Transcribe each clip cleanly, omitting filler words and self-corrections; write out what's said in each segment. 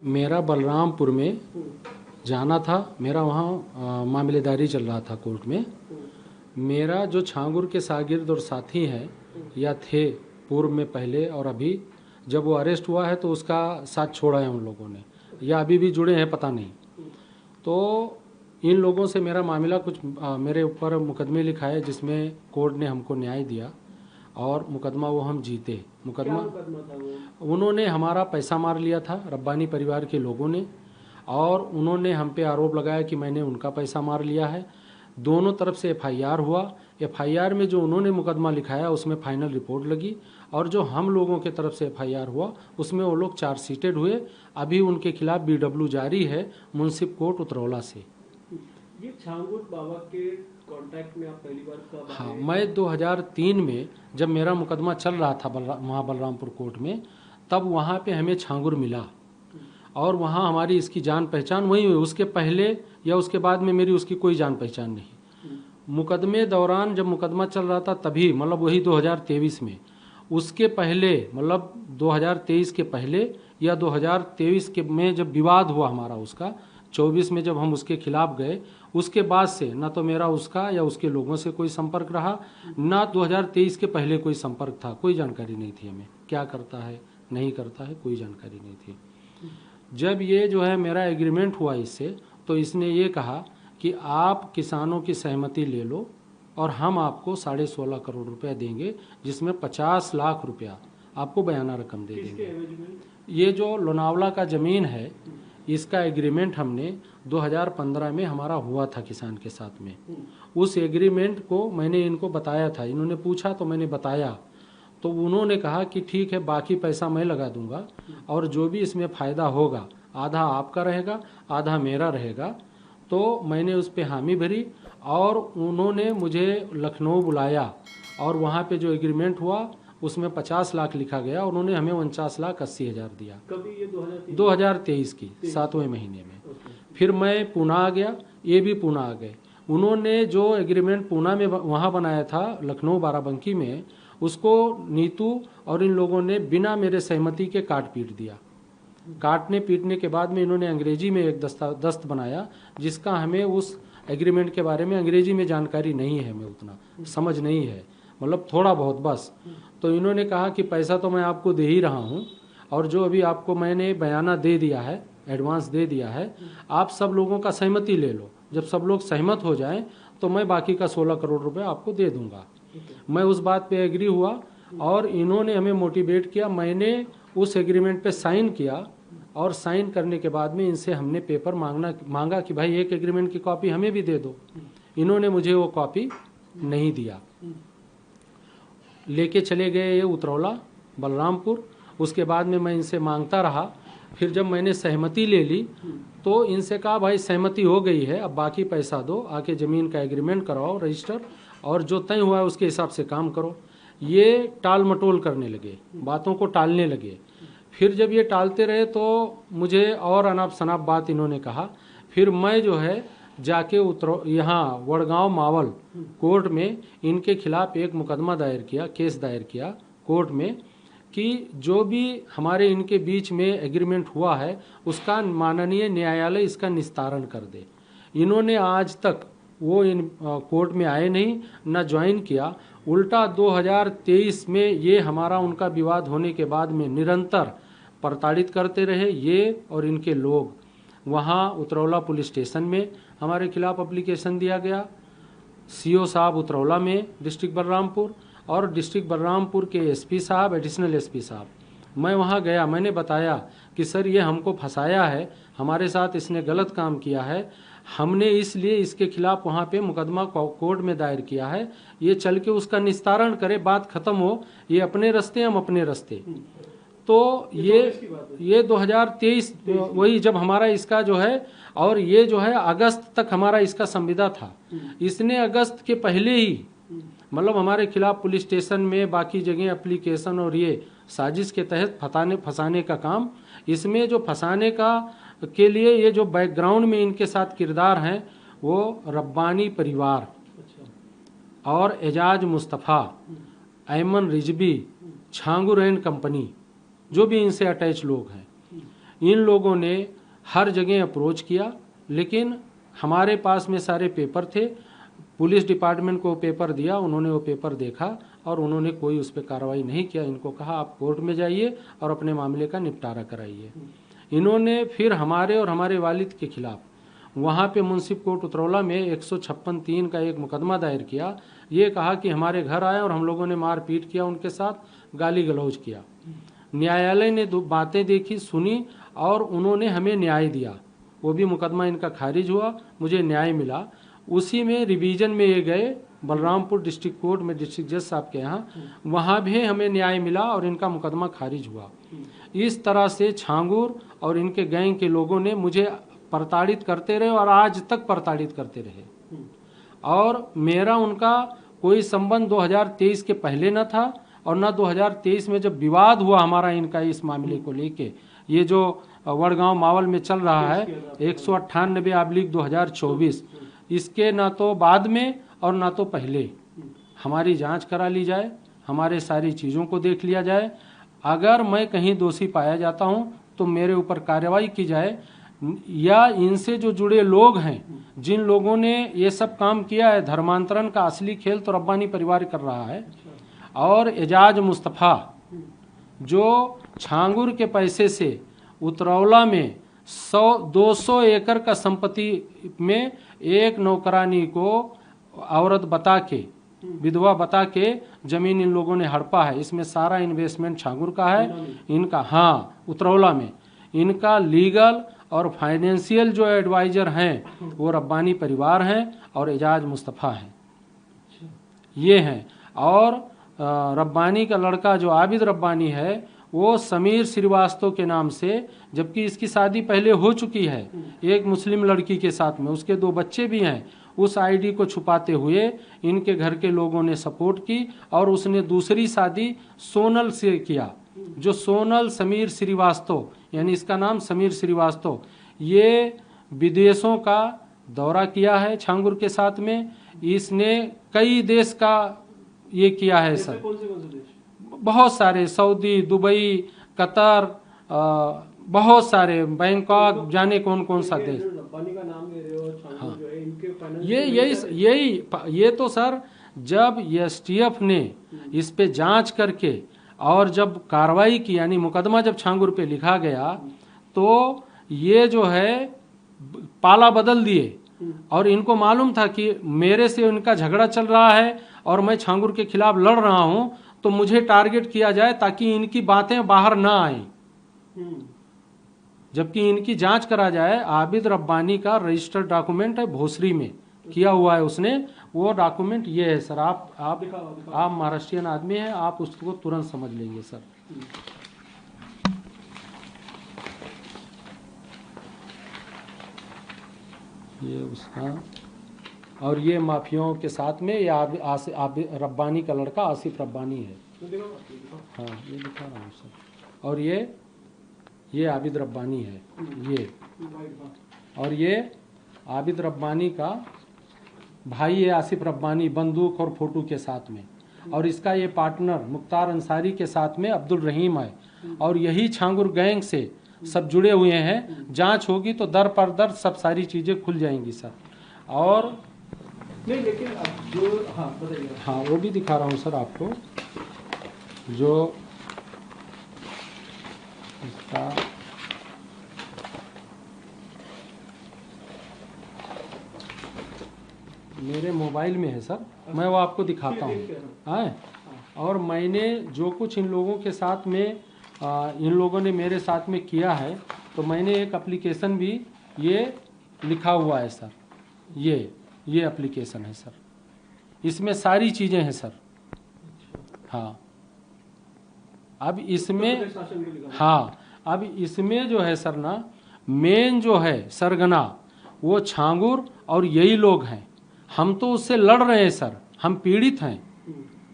मेरा बलरामपुर में जाना था। मेरा वहाँ मामलेदारी चल रहा था कोर्ट में। मेरा जो छांगुर के शागिर्द और साथी हैं या थे पूर्व में पहले और अभी, जब वो अरेस्ट हुआ है तो उसका साथ छोड़ा है उन लोगों ने, या अभी भी जुड़े हैं पता नहीं। तो इन लोगों से मेरा मामला कुछ मेरे ऊपर मुकदमे लिखा है जिसमें कोर्ट ने हमको न्याय दिया और मुकदमा वो हम जीते। मुकदमा था वो? उन्होंने हमारा पैसा मार लिया था, रब्बानी परिवार के लोगों ने, और उन्होंने हम पे आरोप लगाया कि मैंने उनका पैसा मार लिया है। दोनों तरफ से एफआईआर हुआ। एफआईआर में जो उन्होंने मुकदमा लिखाया उसमें फाइनल रिपोर्ट लगी, और जो हम लोगों के तरफ से एफआईआर हुआ उसमें वो लोग चार्जशीटेड हुए। अभी उनके खिलाफ बीडब्ल्यू जारी है मुंसिफ कोर्ट उतरौला से। ये छांगुर बाबा के कांटेक्ट में आप पहली बार कब आए? हाँ, मैं 2003 में जब मेरा मुकदमा चल रहा था वहाँ बलरामपुर कोर्ट में, तब वहाँ पे हमें छांगुर मिला और वहाँ हमारी इसकी जान पहचान वही हुई। उसके पहले या उसके बाद में मेरी उसकी कोई जान पहचान नहीं। मुकदमे दौरान जब मुकदमा चल रहा था तभी, मतलब वही 2023 में, उसके पहले मतलब 2023 के पहले या 2023 के में जब विवाद हुआ हमारा उसका, 24 में जब हम उसके खिलाफ गए, उसके बाद से ना तो मेरा उसका या उसके लोगों से कोई संपर्क रहा, ना 2023 के पहले कोई संपर्क था। कोई जानकारी नहीं थी हमें क्या करता है नहीं करता है, कोई जानकारी नहीं थी। जब ये जो है मेरा एग्रीमेंट हुआ इससे, तो इसने ये कहा कि आप किसानों की सहमति ले लो और हम आपको 16.5 करोड़ रुपया देंगे, जिसमें 50 लाख रुपया आपको बयाना रकम दे देंगे। ये जो लोनावला का ज़मीन है, इसका एग्रीमेंट हमने 2015 में हमारा हुआ था किसान के साथ में। उस एग्रीमेंट को मैंने इनको बताया था, इन्होंने पूछा तो मैंने बताया, तो उन्होंने कहा कि ठीक है, बाकी पैसा मैं लगा दूंगा और जो भी इसमें फ़ायदा होगा आधा आपका रहेगा आधा मेरा रहेगा। तो मैंने उस पर हामी भरी और उन्होंने मुझे लखनऊ बुलाया और वहाँ पे जो एग्रीमेंट हुआ उसमें 50 लाख लिखा गया। उन्होंने हमें 49,80,000 दिया। कभी ये 2023 की 7वें महीने में। फिर मैं पूना आ गया, ये भी पूना आ गए। उन्होंने जो एग्रीमेंट पूना में वहाँ बनाया था लखनऊ बाराबंकी में, उसको नीतू और इन लोगों ने बिना मेरे सहमति के काट पीट दिया। काटने पीटने के बाद में इन्होंने अंग्रेजी में एक दस्त बनाया, जिसका हमें उस एग्रीमेंट के बारे में अंग्रेजी में जानकारी नहीं है, हमें उतना समझ नहीं है, मतलब थोड़ा बहुत बस। तो इन्होंने कहा कि पैसा तो मैं आपको दे ही रहा हूँ और जो अभी आपको मैंने बयाना दे दिया है, एडवांस दे दिया है, आप सब लोगों का सहमति ले लो। जब सब लोग सहमत हो जाएं तो मैं बाकी का 16 करोड़ रुपए आपको दे दूंगा। मैं उस बात पे एग्री हुआ और इन्होंने हमें मोटिवेट किया। मैंने उस एग्रीमेंट पे साइन किया और साइन करने के बाद में इनसे हमने पेपर मांगा कि भाई एक एग्रीमेंट की कॉपी हमें भी दे दो। इन्होंने मुझे वो कॉपी नहीं दिया, लेके चले गए ये उतरौला बलरामपुर। उसके बाद में मैं इनसे मांगता रहा। फिर जब मैंने सहमति ले ली तो इनसे कहा भाई सहमति हो गई है, अब बाकी पैसा दो, आके ज़मीन का एग्रीमेंट करवाओ रजिस्टर, और जो तय हुआ है उसके हिसाब से काम करो। ये टाल मटोल करने लगे, बातों को टालने लगे। फिर जब ये टालते रहे तो मुझे और अनाप शनाप बात इन्होंने कहा। फिर मैं जो है जाके यहाँ वड़गांव मावल कोर्ट में इनके खिलाफ एक मुकदमा दायर किया, केस दायर किया कोर्ट में, कि जो भी हमारे इनके बीच में एग्रीमेंट हुआ है उसका माननीय न्यायालय इसका निस्तारण कर दे। इन्होंने आज तक वो इन कोर्ट में आए नहीं, न ज्वाइन किया। उल्टा 2023 में ये हमारा उनका विवाद होने के बाद में निरंतर प्रताड़ित करते रहे, ये और इनके लोग। वहाँ उतरौला पुलिस स्टेशन में हमारे खिलाफ एप्लीकेशन दिया गया, सीओ साहब उतरौला में डिस्ट्रिक्ट बलरामपुर और डिस्ट्रिक्ट बलरामपुर के एसपी साहब, एडिशनल एसपी साहब। मैं वहाँ गया, मैंने बताया कि सर ये हमको फंसाया है, हमारे साथ इसने गलत काम किया है, हमने इसलिए इसके खिलाफ वहाँ पे मुकदमा कोर्ट में दायर किया है, ये चल के उसका निस्तारण करे, बात खत्म हो, ये अपने रास्ते हम अपने रास्ते। तो ये 2023 वही जब हमारा इसका जो है, और ये जो है अगस्त तक हमारा इसका संविदा था। इसने अगस्त के पहले ही मतलब हमारे खिलाफ पुलिस स्टेशन में बाकी जगह एप्लीकेशन और ये साजिश के तहत फंसाने का काम, इसमें जो फंसाने का के लिए ये जो बैकग्राउंड में इनके साथ किरदार हैं वो रब्बानी परिवार और एजाज मुस्तफ़ा, ऐमन रिजवी, छांगुर एंड कंपनी, जो भी इनसे अटैच लोग हैं, इन लोगों ने हर जगह अप्रोच किया, लेकिन हमारे पास में सारे पेपर थे। पुलिस डिपार्टमेंट को पेपर दिया, उन्होंने वो पेपर देखा और उन्होंने कोई उस पर कार्रवाई नहीं किया। इनको कहा आप कोर्ट में जाइए और अपने मामले का निपटारा कराइए। इन्होंने फिर हमारे और हमारे वालिद के खिलाफ वहाँ पे मुंसिफ कोर्ट उतरौला में 156(3) का एक मुकदमा दायर किया। ये कहा कि हमारे घर आए और हम लोगों ने मारपीट किया, उनके साथ गाली गलौज किया। न्यायालय ने बातें देखी, सुनी और उन्होंने हमें न्याय दिया। वो भी मुकदमा इनका खारिज हुआ, मुझे न्याय मिला। उसी में रिवीजन में ये गए बलरामपुर डिस्ट्रिक्ट कोर्ट में, डिस्ट्रिक्ट जज साहब के यहाँ, वहाँ भी हमें न्याय मिला और इनका मुकदमा खारिज हुआ। इस तरह से छांगुर और इनके गैंग के लोगों ने मुझे प्रताड़ित करते रहे और आज तक प्रताड़ित करते रहे। और मेरा उनका कोई संबंध 2023 के पहले न था और न 2023 में जब विवाद हुआ हमारा इनका इस मामले को लेके, ये जो वड़गांव मावल में चल रहा है 198/2024, इसके ना तो बाद में और ना तो पहले हमारी जांच करा ली जाए, हमारे सारी चीज़ों को देख लिया जाए। अगर मैं कहीं दोषी पाया जाता हूं तो मेरे ऊपर कार्रवाई की जाए, या इनसे जो जुड़े लोग हैं, जिन लोगों ने ये सब काम किया है, धर्मांतरण का असली खेल तो रब्बानी परिवार कर रहा है। और एजाज मुस्तफ़ा जो छांगुर के पैसे से उतरौला में 200 एकड़ का संपत्ति में एक नौकरानी को औरत बता के, विधवा बता के जमीन इन लोगों ने हड़पा है। इसमें सारा इन्वेस्टमेंट छांगुर का है इनका। हाँ, उतरौला में इनका लीगल और फाइनेंशियल जो एडवाइजर हैं वो रब्बानी परिवार हैं और एजाज मुस्तफ़ा हैं, ये हैं। और रब्बानी का लड़का जो आबिद रब्बानी है वो समीर श्रीवास्तव के नाम से, जबकि इसकी शादी पहले हो चुकी है एक मुस्लिम लड़की के साथ में, उसके 2 बच्चे भी हैं। उस आईडी को छुपाते हुए इनके घर के लोगों ने सपोर्ट की और उसने दूसरी शादी सोनल से किया, जो सोनल समीर श्रीवास्तव, यानी इसका नाम समीर श्रीवास्तव, ये विदेशों का दौरा किया है छांगुर के साथ में। इसने कई देश का ये किया है सर, कौन से देश? बहुत सारे, सऊदी, दुबई, कतर, बहुत सारे, बैंकॉक, जाने कौन कौन सा देश। रब्बानी का नाम ले रहे हो, छांगुर जो है, इनके ये तो सर, जब एसटीएफ ने इस पे जांच करके और जब कार्रवाई की, यानी मुकदमा जब छांगुर पे लिखा गया, तो ये जो है पाला बदल दिए और इनको मालूम था कि मेरे से इनका झगड़ा चल रहा है और मैं छांगुर के खिलाफ लड़ रहा हूं, तो मुझे टारगेट किया जाए ताकि इनकी बातें बाहर ना आए। जबकि इनकी जांच करा जाए। आबिद रब्बानी का रजिस्टर्ड डॉक्यूमेंट है, भोसरी में किया हुआ है उसने, वो डॉक्यूमेंट ये है सर। आप महाराष्ट्रियन आदमी हैं, आप उसको तुरंत समझ लेंगे सर। ये उसका, और ये माफियाओं के साथ में ये रब्बानी का लड़का आसिफ रब्बानी है। हाँ, ये दिखा रहा हूँ सर। और ये आबिद रब्बानी है, ये। और ये आबिद रब्बानी का भाई है आसिफ रब्बानी, बंदूक और फोटो के साथ में। और इसका ये पार्टनर मुख्तार अंसारी के साथ में अब्दुल रहीम है। और यही छांगुर गैंग से सब जुड़े हुए हैं। जांच होगी तो दर पर दर सब सारी चीज़ें खुल जाएंगी सर। और नहीं, लेकिन अब जो, हाँ बताइए। हाँ, वो भी दिखा रहा हूँ सर आपको, जो इसका मेरे मोबाइल में है सर, मैं वो आपको दिखाता हूँ। हाँ, और मैंने जो कुछ इन लोगों के साथ में इन लोगों ने मेरे साथ में किया है, तो मैंने एक एप्लीकेशन भी ये लिखा हुआ है सर। ये एप्लीकेशन है सर, इसमें सारी चीज़ें हैं सर। हाँ, अब इसमें, हाँ, अब इसमें जो है सर ना, मेन जो है सरगना वो छांगुर और यही लोग हैं। हम तो उससे लड़ रहे हैं सर, हम पीड़ित हैं।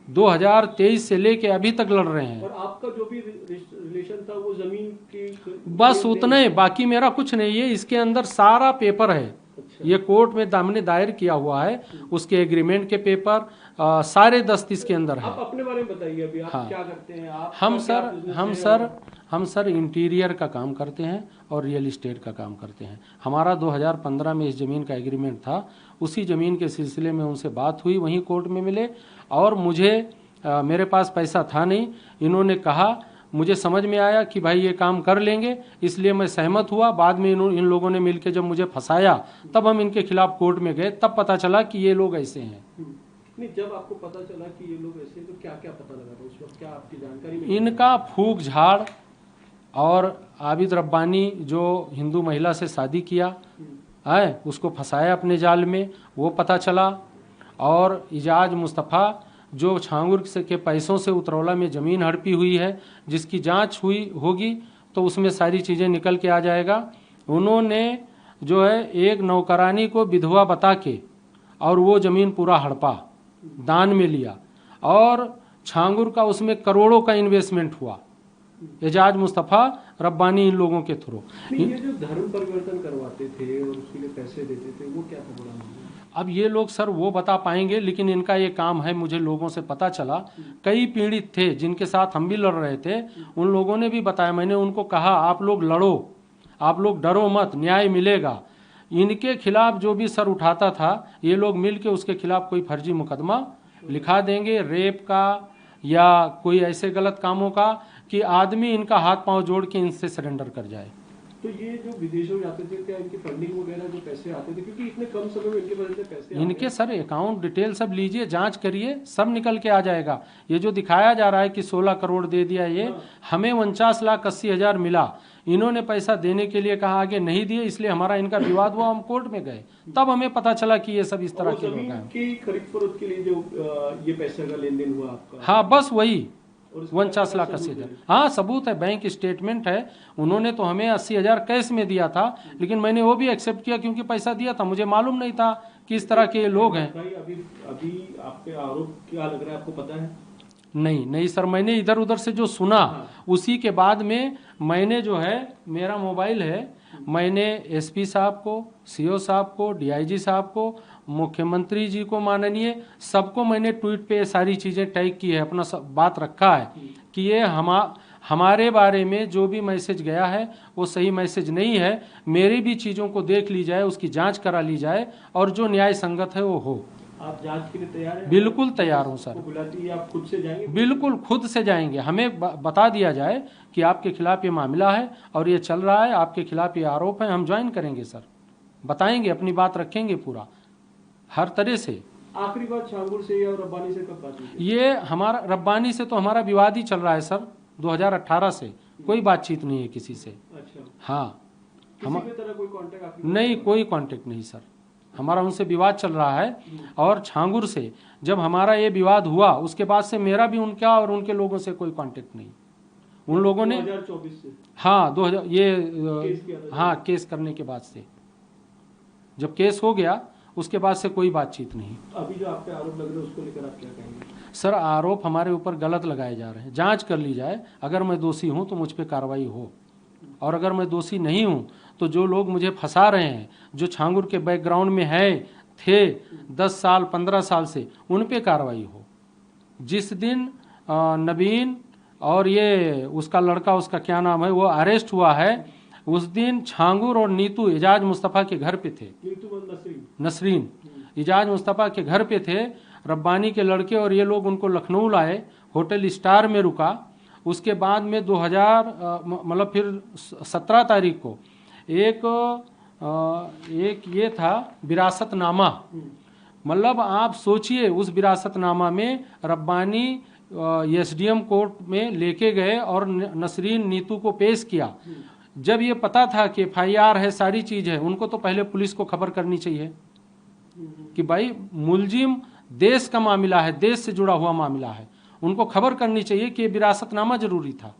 2023 से लेके अभी तक लड़ रहे हैं। और आपका जो भी रिलेशन था वो जमीन की, बस उतना ही, बाकी मेरा कुछ नहीं है। इसके अंदर सारा पेपर है। अच्छा। ये कोर्ट में हमने दायर किया हुआ है, उसके एग्रीमेंट के पेपर सारे दस्त इसके अंदर है। आप अपने बारे में बताइए, अभी आप हाँ। क्या करते हैं? आप हम सर इंटीरियर का काम करते हैं और रियल एस्टेट का काम करते हैं। हमारा 2015 में इस ज़मीन का एग्रीमेंट था, उसी ज़मीन के सिलसिले में उनसे बात हुई, वहीं कोर्ट में मिले और मुझे मेरे पास पैसा था नहीं, इन्होंने कहा, मुझे समझ में आया कि भाई ये काम कर लेंगे, इसलिए मैं सहमत हुआ। बाद में इन लोगों ने मिलकर जब मुझे फंसाया तब हम इनके खिलाफ कोर्ट में गए, तब पता चला कि ये लोग ऐसे हैं। नहीं, जब आपको पता चला कि ये लोग ऐसे हैं, तो क्या क्या पता लगा था उस वक्त? क्या आपकी जानकारी में? इनका फूक झाड़ और आबिद रब्बानी जो हिंदू महिला से शादी किया है, उसको फंसाया अपने जाल में, वो पता चला। और इजाज मुस्तफ़ा जो छांगुर के पैसों से उतरौला में ज़मीन हड़पी हुई है, जिसकी जांच हुई होगी तो उसमें सारी चीज़ें निकल के आ जाएगा। उन्होंने जो है एक नौकरानी को विधवा बता के और वो ज़मीन पूरा हड़पा, दान में लिया, और छांगुर का उसमें करोड़ों का इन्वेस्टमेंट हुआ, एजाज मुस्तफ़ा रब्बानी इन लोगों के थ्रू। ये जो धर्म परिवर्तन करवाते थे और उसके लिए पैसे देते थे, वो क्या था? बड़ा अब ये लोग सर वो बता पाएंगे, लेकिन इनका ये काम है, मुझे लोगों से पता चला, कई पीड़ित थे जिनके साथ हम भी लड़ रहे थे, उन लोगों ने भी बताया। मैंने उनको कहा, आप लोग लड़ो, आप लोग डरो मत, न्याय मिलेगा। इनके खिलाफ जो भी सर उठाता था, ये लोग मिल के उसके खिलाफ कोई फर्जी मुकदमा लिखा देंगे, रेप का या कोई ऐसे गलत कामों का, कि आदमी इनका हाथ पांव जोड़ के इनसे सरेंडर कर जाए। तो ये जो विदेशों जाते थे, क्या इनकी फंडिंग वगैरह जो पैसे आते थे, क्योंकि इतने कम समय में इनके पास इतने पैसे इनके सर अकाउंट डिटेल सब लीजिए, जांच करिए, सब निकल के आ जाएगा। ये जो दिखाया जा रहा है कि 16 करोड़ दे दिया, ये हमें 49,80,000 मिला, इन्होंने पैसा देने के लिए कहा, आगे नहीं दिए, इसलिए हमारा इनका विवाद हुआ, हम कोर्ट में गए, तब हमें पता चला कि ये सब इस तरह के लोग हैं। की खरीद फरोख्त के लिए जो ये पैसे का लेन देन हुआ आपका? हाँ, बस वही 49,80,000। हाँ, सबूत है, बैंक स्टेटमेंट है। उन्होंने तो हमें 80,000 कैश में दिया था, लेकिन मैंने वो भी एक्सेप्ट किया क्योंकि पैसा दिया था, मुझे मालूम नहीं था कि इस तरह के लोग हैं। अभी आप पे आरोप क्या लग रहा है, आपको पता है? नहीं सर, मैंने इधर उधर से जो सुना, उसी के बाद में मैंने जो है, मेरा मोबाइल है, मैंने एसपी साहब को, सीओ साहब को, डीआईजी साहब को, मुख्यमंत्री जी को माननीय, सबको मैंने ट्वीट पे सारी चीज़ें टैग की है, अपना सब बात रखा है कि ये हमारे बारे में जो भी मैसेज गया है वो सही मैसेज नहीं है। मेरी भी चीज़ों को देख ली जाए, उसकी जांच करा ली जाए और जो न्याय संगत है वो हो। आप जांच के लिए तैयार हैं? बिल्कुल तैयार हूँ सर। बुलाती है, आप खुद से जाएंगे? बिल्कुल खुद से जाएंगे। हमें बता दिया जाए कि आपके खिलाफ ये मामला है और ये चल रहा है, आपके खिलाफ ये आरोप है, हम ज्वाइन करेंगे सर, बताएंगे, अपनी बात रखेंगे पूरा हर तरह से। आखिरी बात छांगुर से या रब्बानी से कब बात हुई? ये हमारा रब्बानी से तो हमारा विवाद ही चल रहा है सर, 2018 से कोई बातचीत नहीं है किसी से। अच्छा। हाँ, किसी भी तरह कोई कांटेक्ट? नहीं, कोई कांटेक्ट नहीं सर, हमारा उनसे विवाद चल रहा है। और छांगुर से जब हमारा ये विवाद हुआ, उसके बाद से मेरा भी उनका और उनके लोगों से कोई कांटेक्ट नहीं। उन लोगों ने 2024 से? हाँ, 2000 हाँ, केस करने के बाद से, जब केस हो गया उसके बाद से कोई बातचीत नहीं। अभी जो आप पे आरोप लग रहे हैं उसको लेकर आप क्या कहेंगे? सर, आरोप हमारे ऊपर गलत लगाए जा रहे हैं, जांच कर ली जाए, अगर मैं दोषी हूं तो मुझ पे कार्रवाई हो, और अगर मैं दोषी नहीं हूं तो जो लोग मुझे फंसा रहे हैं, जो छांगुर के बैकग्राउंड में थे 10 साल 15 साल से, उन पे कार्रवाई हो। जिस दिन नवीन और ये उसका लड़का, उसका क्या नाम है, वो अरेस्ट हुआ है, उस दिन छांगुर और नीतू एजाज मुस्तफ़ा के घर पे थे। नसरीन एजाज मुस्तफ़ा के घर पे थे। रब्बानी के लड़के और ये लोग उनको लखनऊ लाए, होटल स्टार में रुका। उसके बाद में 2000 मतलब फिर 17 तारीख को एक ये था विरासतनामा, मतलब आप सोचिए, उस विरासतनामा में रब्बानी एसडीएम कोर्ट में लेके गए और नसरीन नीतू को पेश किया। जब ये पता था कि एफआईआर है, सारी चीज है, उनको तो पहले पुलिस को खबर करनी चाहिए कि भाई मुलजिम देश का मामला है, देश से जुड़ा हुआ मामला है, उनको खबर करनी चाहिए कि विरासतनामा जरूरी था।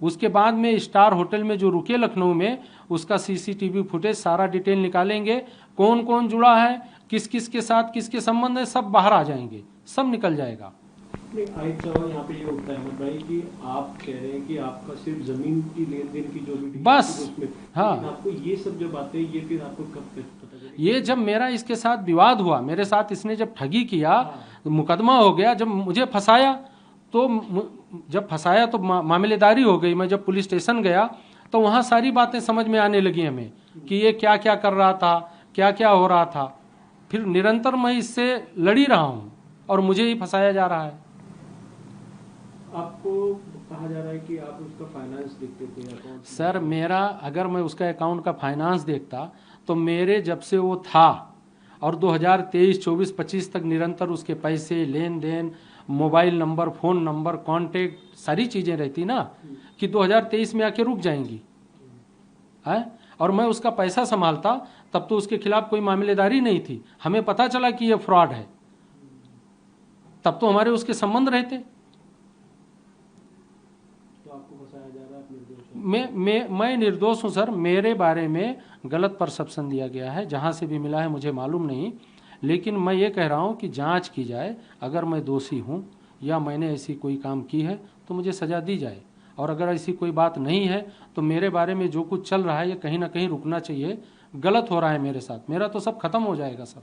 उसके बाद में स्टार होटल में जो रुके लखनऊ में, उसका सीसीटीवी फुटेज सारा डिटेल निकालेंगे, कौन कौन जुड़ा है, किस किस के साथ किसके संबंध है, सब बाहर आ जाएंगे, सब निकल जाएगा। नहीं, एक सवाल यहाँ पे ये उठता है अहमद भाई कि आप कह रहे हैं कि आपका सिर्फ जमीन की लेन देन की जो भी बस, उसमें, हाँ। लेकिन आपको ये सब जब आते हैं ये फिर आपको कब पता चला? ये जब मेरा इसके साथ विवाद हुआ, मेरे साथ इसने जब ठगी किया, मुकदमा हो गया, जब मुझे फंसाया, तो जब फंसाया तो मामलेदारी हो गई। मैं जब पुलिस स्टेशन गया तो वहाँ सारी बातें समझ में आने लगी हमें कि ये क्या क्या कर रहा था, क्या क्या हो रहा था। फिर निरंतर मैं इससे लड़ी रहा हूँ और मुझे ही फंसाया जा रहा है। आपको कहा जा रहा है कि आप उसका फाइनेंस देखते थे अकाउंट? सर मेरा, अगर मैं उसका अकाउंट का फाइनेंस देखता तो मेरे जब से वो था और 2023, 24, 25 तक निरंतर उसके पैसे, लेन देन, mobile number, phone number, contact, सारी चीज़ें रहती ना कि 2023 में आके रुक जाएंगी है। और मैं उसका पैसा संभालता तब तो उसके खिलाफ कोई मामलेदारी नहीं थी। हमें पता चला कि ये फ्रॉड है, तब तो हमारे उसके संबंध रहते। तो आपको फंसाया जा रहा है, आप निर्दोष हैं? मैं निर्दोष हूँ सर। मेरे बारे में गलत परसेप्शन दिया गया है, जहाँ से भी मिला है मुझे मालूम नहीं, लेकिन मैं ये कह रहा हूँ कि जांच की जाए। अगर मैं दोषी हूँ या मैंने ऐसी कोई काम की है तो मुझे सज़ा दी जाए, और अगर ऐसी कोई बात नहीं है तो मेरे बारे में जो कुछ चल रहा है ये कहीं ना कहीं रुकना चाहिए। गलत हो रहा है मेरे साथ, मेरा तो सब खत्म हो जाएगा सर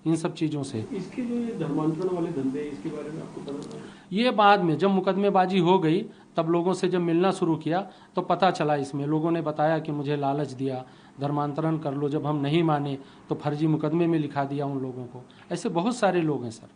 इन सब चीज़ों से। इसके जो ये धर्मांतरण वाले धंधे हैं, इसके बारे में आपको पता है? ये बाद में जब मुकदमेबाजी हो गई तब लोगों से जब मिलना शुरू किया तो पता चला। इसमें लोगों ने बताया कि मुझे लालच दिया, धर्मांतरण कर लो। जब हम नहीं माने तो फर्जी मुकदमे में लिखा दिया उन लोगों को। ऐसे बहुत सारे लोग हैं सर।